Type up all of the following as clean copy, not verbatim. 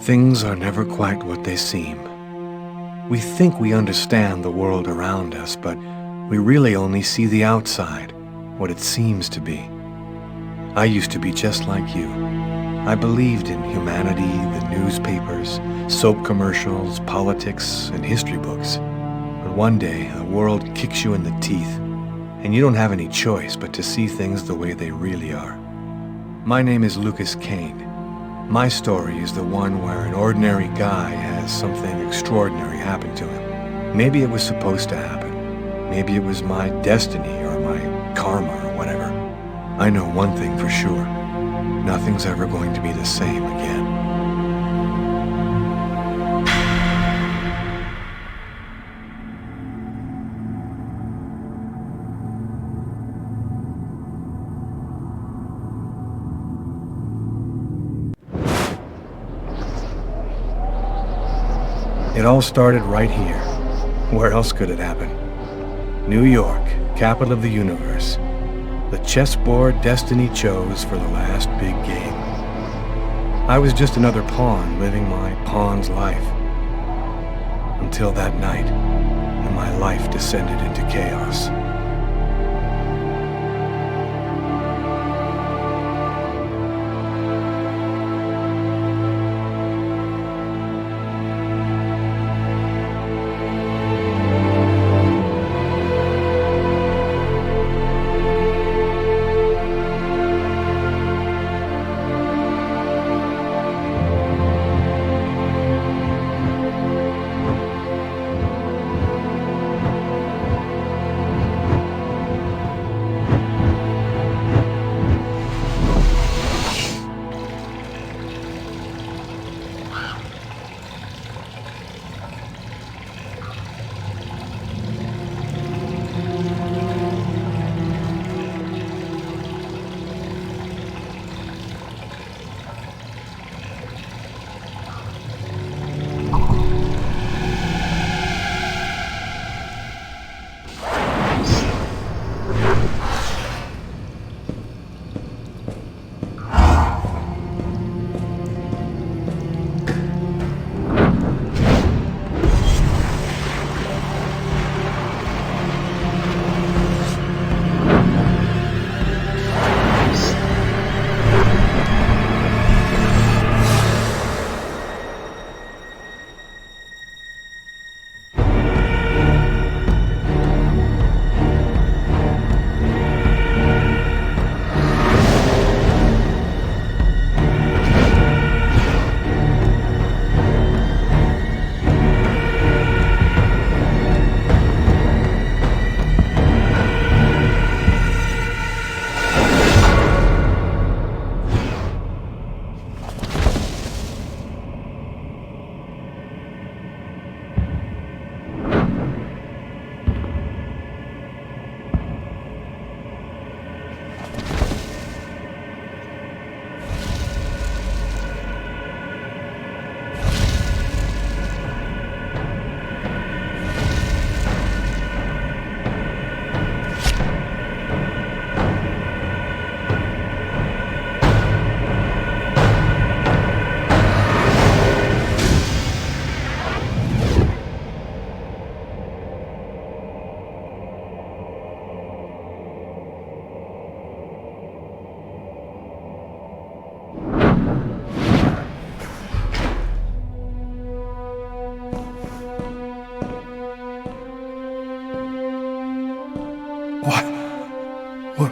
Things are never quite what they seem. We think we understand the world around us, but we really only see the outside, what it seems to be. I used to be just like you. I believed in humanity, the newspapers, soap commercials, politics, and history books. But one day, the world kicks you in the teeth, and you don't have any choice but to see things the way they really are. My name is Lucas Kane. My story is the one where an ordinary guy has something extraordinary happen to him. Maybe it was supposed to happen. Maybe it was my destiny or my karma or whatever. I know one thing for sure. Nothing's ever going to be the same again. It all started right here. Where else could it happen? New York, capital of the universe. The chessboard destiny chose for the last big game. I was just another pawn living my pawn's life. Until that night, when my life descended into chaos.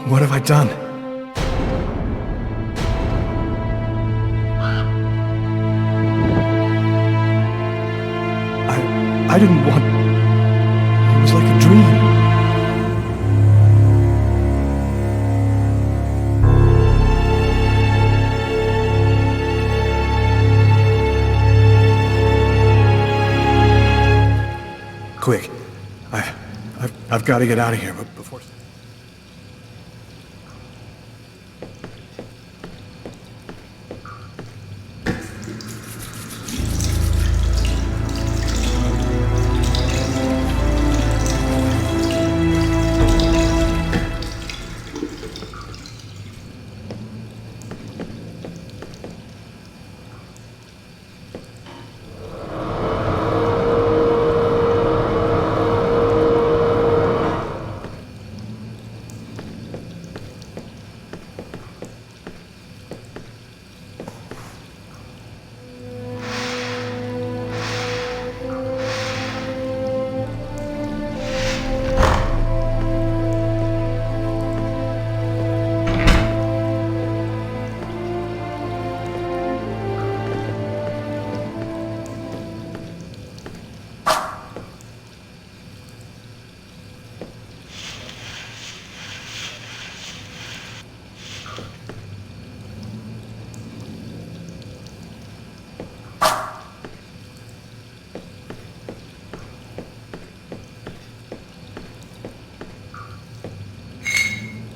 What have I done? I didn't want... It was like a dream. Quick. I've got to get out of here, but before...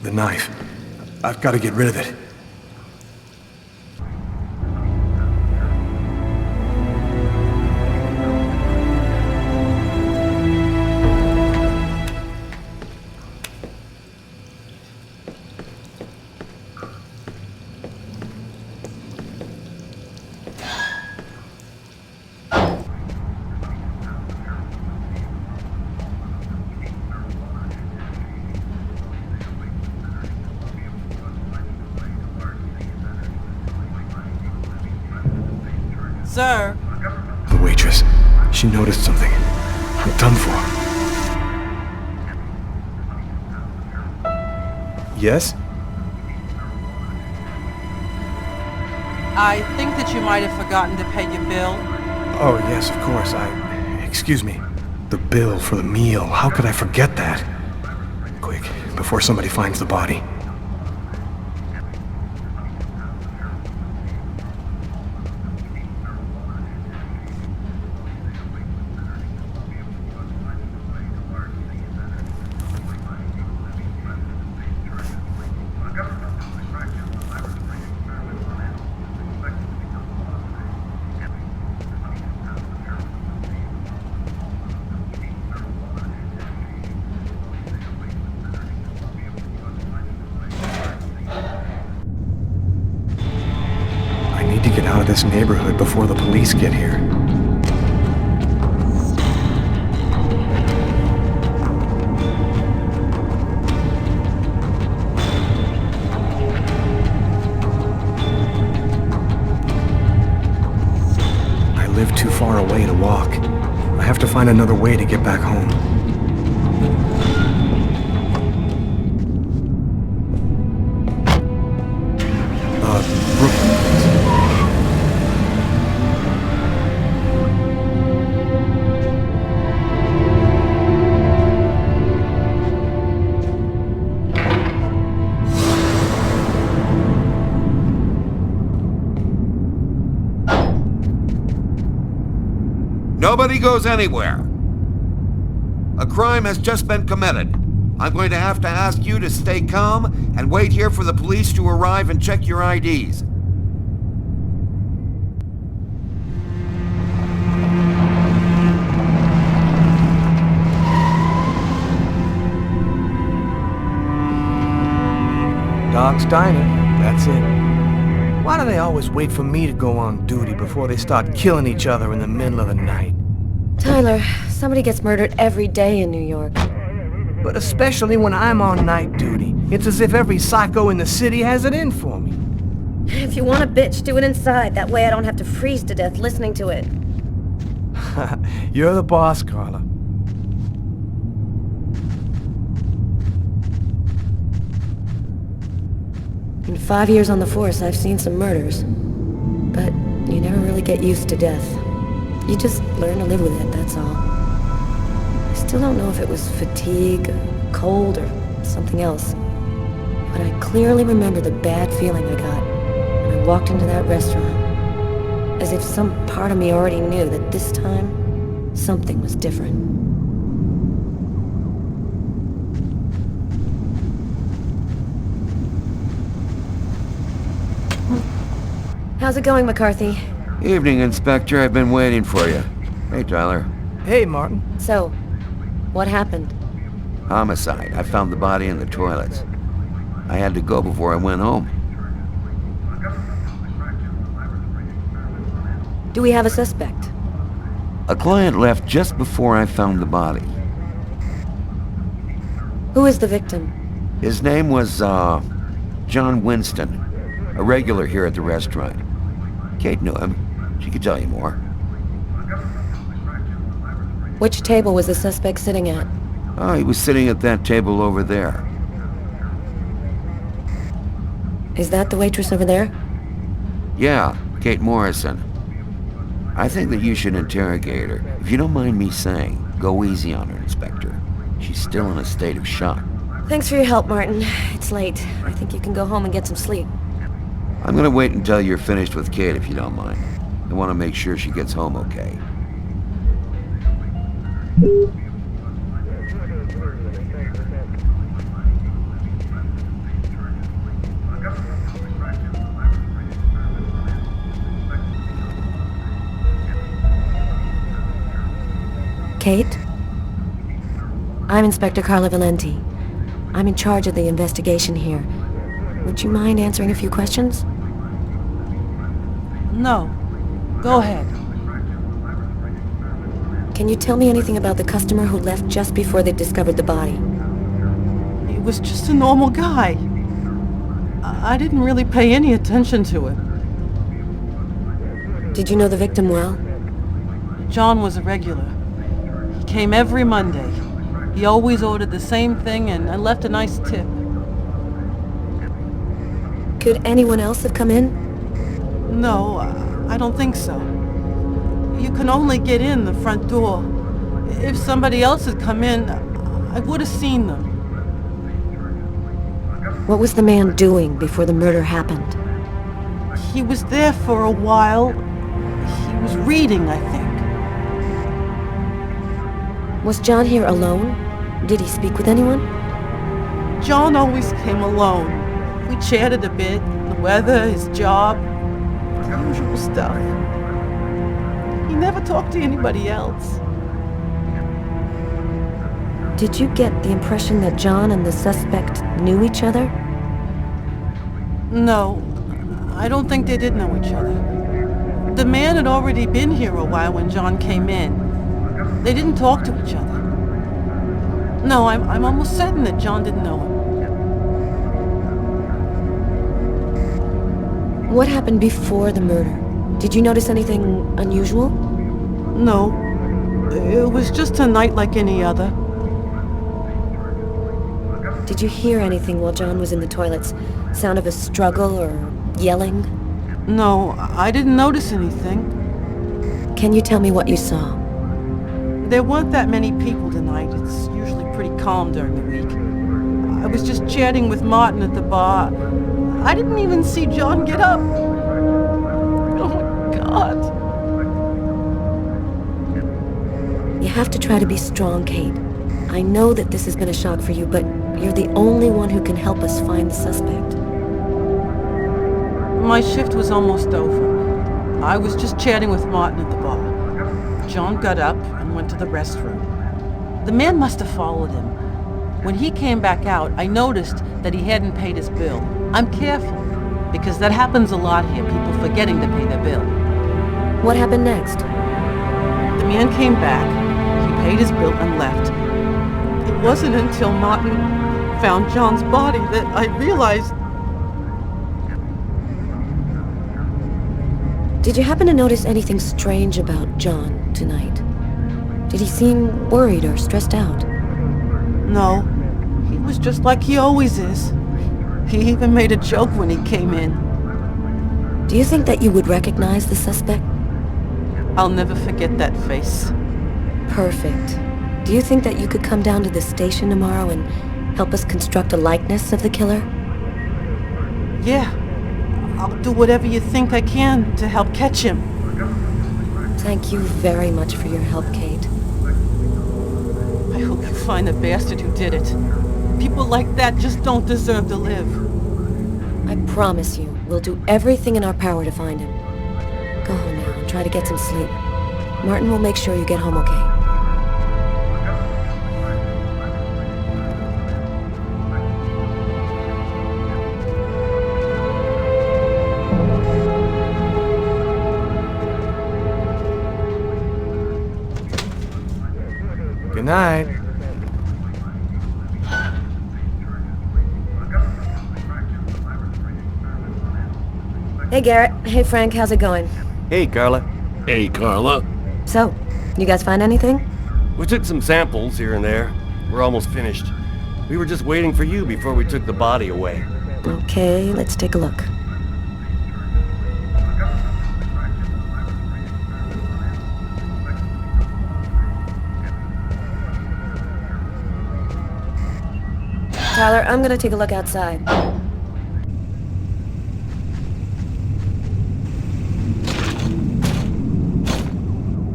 The knife. I've got to get rid of it. Sir? The waitress. She noticed something. I'm done for. Yes? I think that you might have forgotten to pay your bill. Oh, yes, of course. Excuse me. The bill for the meal. How could I forget that? Quick, before somebody finds the body. To get out of this neighborhood before the police get here. I live too far away to walk. I have to find another way to get back home. Brooklyn. Nobody goes anywhere. A crime has just been committed. I'm going to have to ask you to stay calm and wait here for the police to arrive and check your IDs. Dog's Diner, that's it. Why do they always wait for me to go on duty before they start killing each other in the middle of the night? Tyler, somebody gets murdered every day in New York. But especially when I'm on night duty. It's as if every psycho in the city has it in for me. If you want a bitch, do it inside. That way I don't have to freeze to death listening to it. You're the boss, Carla. In 5 years on the force, I've seen some murders. But you never really get used to death. You just learn to live with it, that's all. I still don't know if it was fatigue, or cold, or something else. But I clearly remember the bad feeling I got when I walked into that restaurant. As if some part of me already knew that this time, something was different. How's it going, McCarthy? Evening, Inspector. I've been waiting for you. Hey, Tyler. Hey, Martin. So, what happened? Homicide. I found the body in the toilets. I had to go before I went home. Do we have a suspect? A client left just before I found the body. Who is the victim? His name was, John Winston. A regular here at the restaurant. Kate knew him. She could tell you more. Which table was the suspect sitting at? Oh, he was sitting at that table over there. Is that the waitress over there? Yeah, Kate Morrison. I think that you should interrogate her. If you don't mind me saying, go easy on her, Inspector. She's still in a state of shock. Thanks for your help, Martin. It's late. I think you can go home and get some sleep. I'm gonna wait until you're finished with Kate, if you don't mind. I want to make sure she gets home okay. Kate? I'm Inspector Carla Valenti. I'm in charge of the investigation here. Would you mind answering a few questions? No. Go ahead. Can you tell me anything about the customer who left just before they discovered the body? He was just a normal guy. I didn't really pay any attention to him. Did you know the victim well? John was a regular. He came every Monday. He always ordered the same thing and I left a nice tip. Could anyone else have come in? No, I don't think so. You can only get in the front door. If somebody else had come in, I would have seen them. What was the man doing before the murder happened? He was there for a while. He was reading, I think. Was John here alone? Did he speak with anyone? John always came alone. We chatted a bit, the weather, his job, the usual stuff. He never talked to anybody else. Did you get the impression that John and the suspect knew each other? No, I don't think they did know each other. The man had already been here a while when John came in. They didn't talk to each other. No, I'm almost certain that John didn't know him. What happened before the murder? Did you notice anything unusual? No, it was just a night like any other. Did you hear anything while John was in the toilets? Sound of a struggle or yelling? No, I didn't notice anything. Can you tell me what you saw? There weren't that many people tonight. It's usually pretty calm during the week. I was just chatting with Martin at the bar. I didn't even see John get up. Oh my God. You have to try to be strong, Kate. I know that this has been a shock for you, but you're the only one who can help us find the suspect. My shift was almost over. I was just chatting with Martin at the bar. John got up and went to the restroom. The man must have followed him. When he came back out, I noticed that he hadn't paid his bill. I'm careful, because that happens a lot here, people forgetting to pay their bill. What happened next? The man came back, he paid his bill and left. It wasn't until Martin found John's body that I realized. Did you happen to notice anything strange about John tonight? Did he seem worried or stressed out? No, he was just like he always is. He even made a joke when he came in. Do you think that you would recognize the suspect? I'll never forget that face. Perfect. Do you think that you could come down to the station tomorrow and help us construct a likeness of the killer? Yeah, I'll do whatever you think I can to help catch him. Thank you very much for your help, Kate. I hope you find the bastard who did it. People like that just don't deserve to live. I promise you, we'll do everything in our power to find him. Go home now and try to get some sleep. Martin will make sure you get home okay. Good night. Hey, Garrett. Hey, Frank. How's it going? Hey, Carla. Hey, Carla. So, you guys find anything? We took some samples here and there. We're almost finished. We were just waiting for you before we took the body away. Okay, let's take a look. Tyler, I'm gonna take a look outside.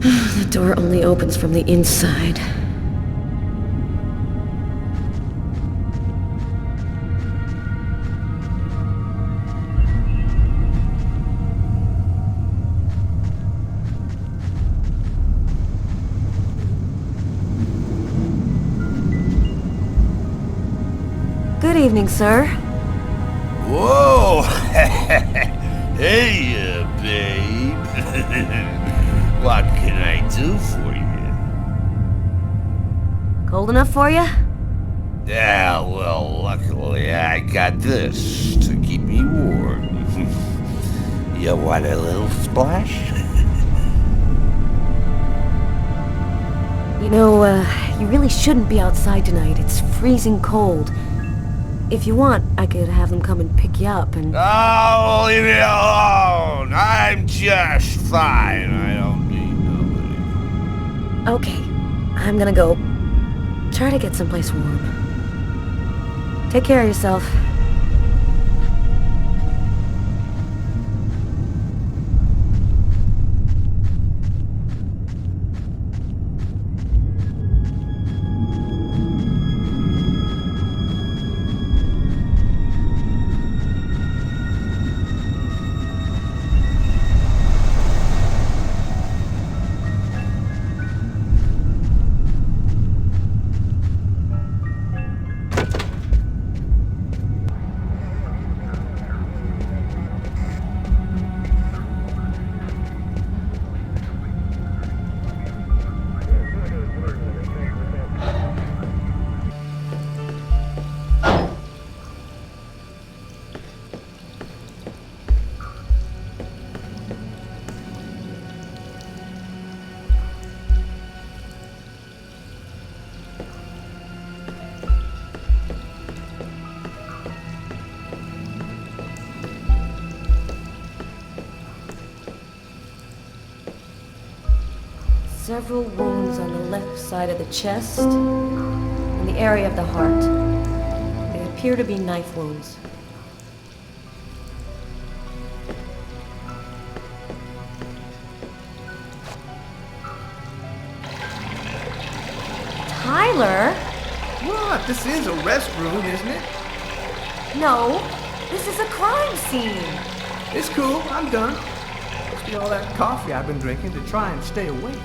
The door only opens from the inside. Good evening, sir. Whoa! Hey, babe. What can I do for you? Cold enough for you? Yeah, well, luckily I got this to keep me warm. You want a little splash? You know, you really shouldn't be outside tonight. It's freezing cold. If you want, I could have them come and pick you up and... Oh, leave me alone! I'm just fine. I don't need nobody. Okay, I'm gonna go. Try to get someplace warm. Take care of yourself. Several wounds on the left side of the chest and the area of the heart. They appear to be knife wounds. Tyler? What? This is a restroom, isn't it? No, this is a crime scene. It's cool. I'm done. Must be all that coffee I've been drinking to try and stay awake.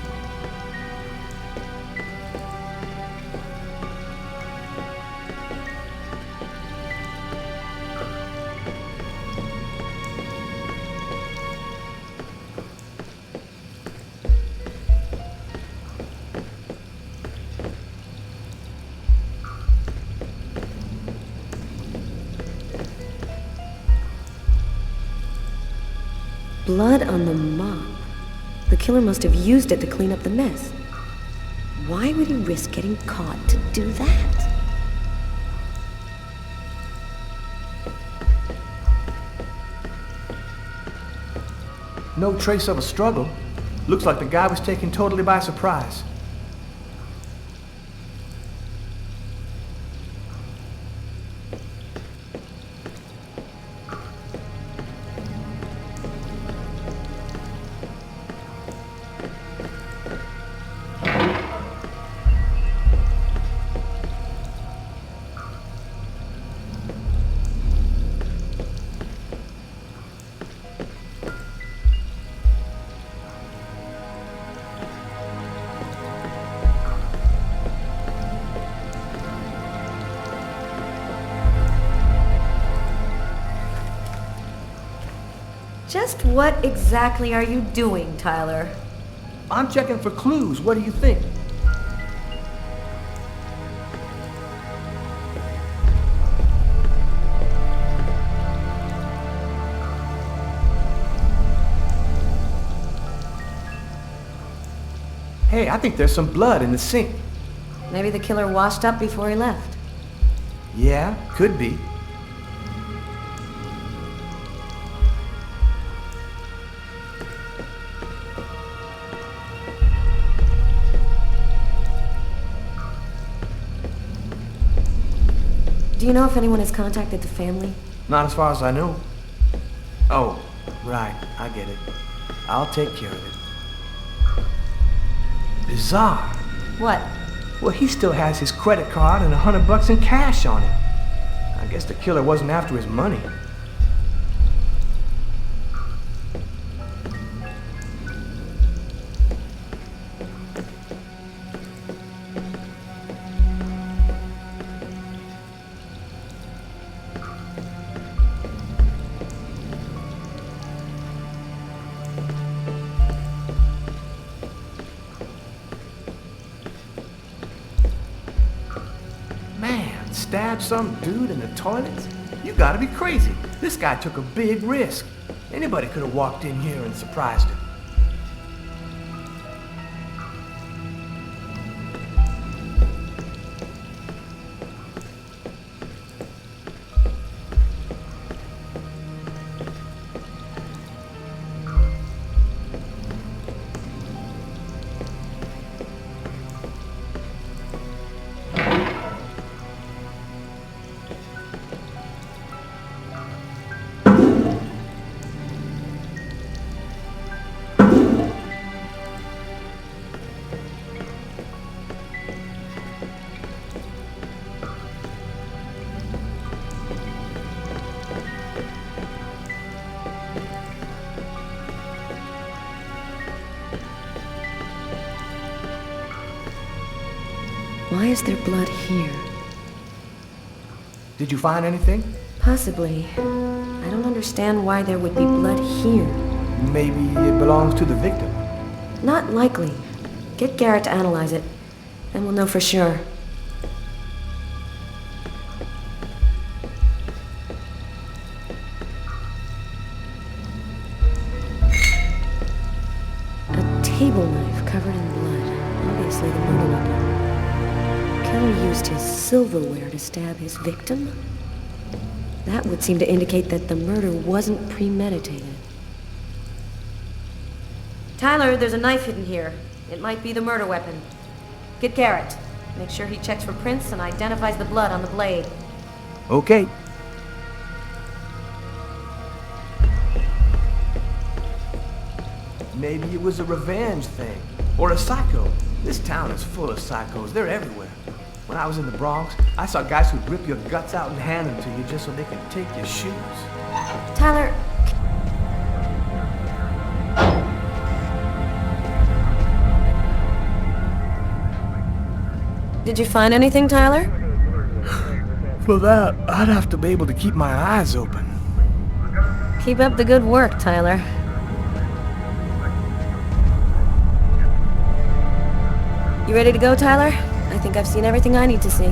Blood on the mop. The killer must have used it to clean up the mess. Why would he risk getting caught to do that? No trace of a struggle. Looks like the guy was taken totally by surprise. Just what exactly are you doing, Tyler? I'm checking for clues. What do you think? Hey, I think there's some blood in the sink. Maybe the killer washed up before he left. Yeah, could be. Do you know if anyone has contacted the family? Not as far as I know. Oh, right. I get it. I'll take care of it. Bizarre. What? Well, he still has his credit card and $100 in cash on him. I guess the killer wasn't after his money. stab some dude in the toilets? You gotta be crazy. This guy took a big risk. Anybody could have walked in here and surprised him. Why is there blood here? Did you find anything? Possibly. I don't understand why there would be blood here. Maybe it belongs to the victim. Not likely. Get Garrett to analyze it, then we'll know for sure. A table knife covered in blood. Obviously the murder weapon. Keller used his silverware to stab his victim? That would seem to indicate that the murder wasn't premeditated. Tyler, there's a knife hidden here. It might be the murder weapon. Get Garrett. Make sure he checks for prints and identifies the blood on the blade. Okay. Maybe it was a revenge thing. Or a psycho. This town is full of psychos. They're everywhere. When I was in the Bronx, I saw guys who'd rip your guts out and hand them to you just so they could take your shoes. Tyler... Did you find anything, Tyler? For that, I'd have to be able to keep my eyes open. Keep up the good work, Tyler. You ready to go, Tyler? I think I've seen everything I need to see.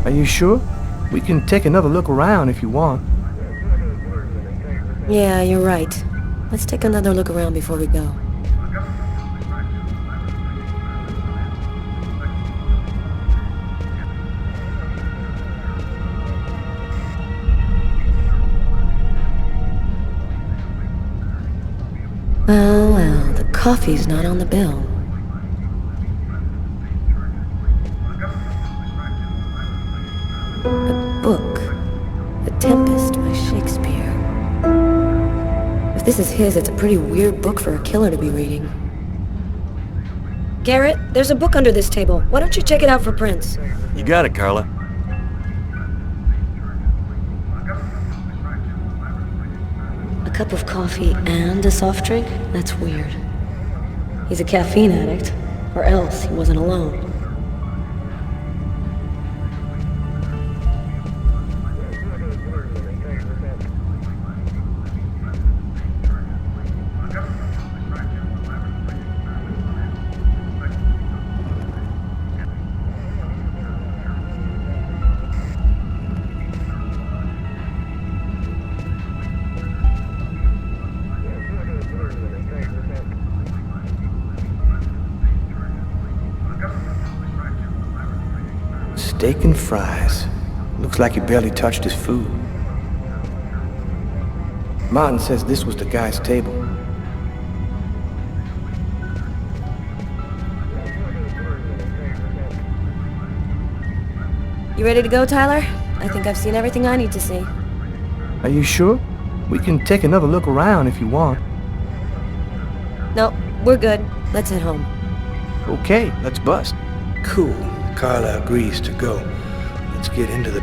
Are you sure? We can take another look around if you want. Yeah, you're right. Let's take another look around before we go. Well, the coffee's not on the bill. A book. The Tempest by Shakespeare. If this is his, it's a pretty weird book for a killer to be reading. Garrett, there's a book under this table. Why don't you check it out for prints? You got it, Carla. A cup of coffee and a soft drink? That's weird. He's a caffeine addict, or else he wasn't alone. Steak and fries. Looks like he barely touched his food. Martin says this was the guy's table. You ready to go, Tyler? I think I've seen everything I need to see. Are you sure? We can take another look around if you want. No, we're good. Let's head home. Okay, let's bust. Cool. Carla agrees to go. Let's get into the...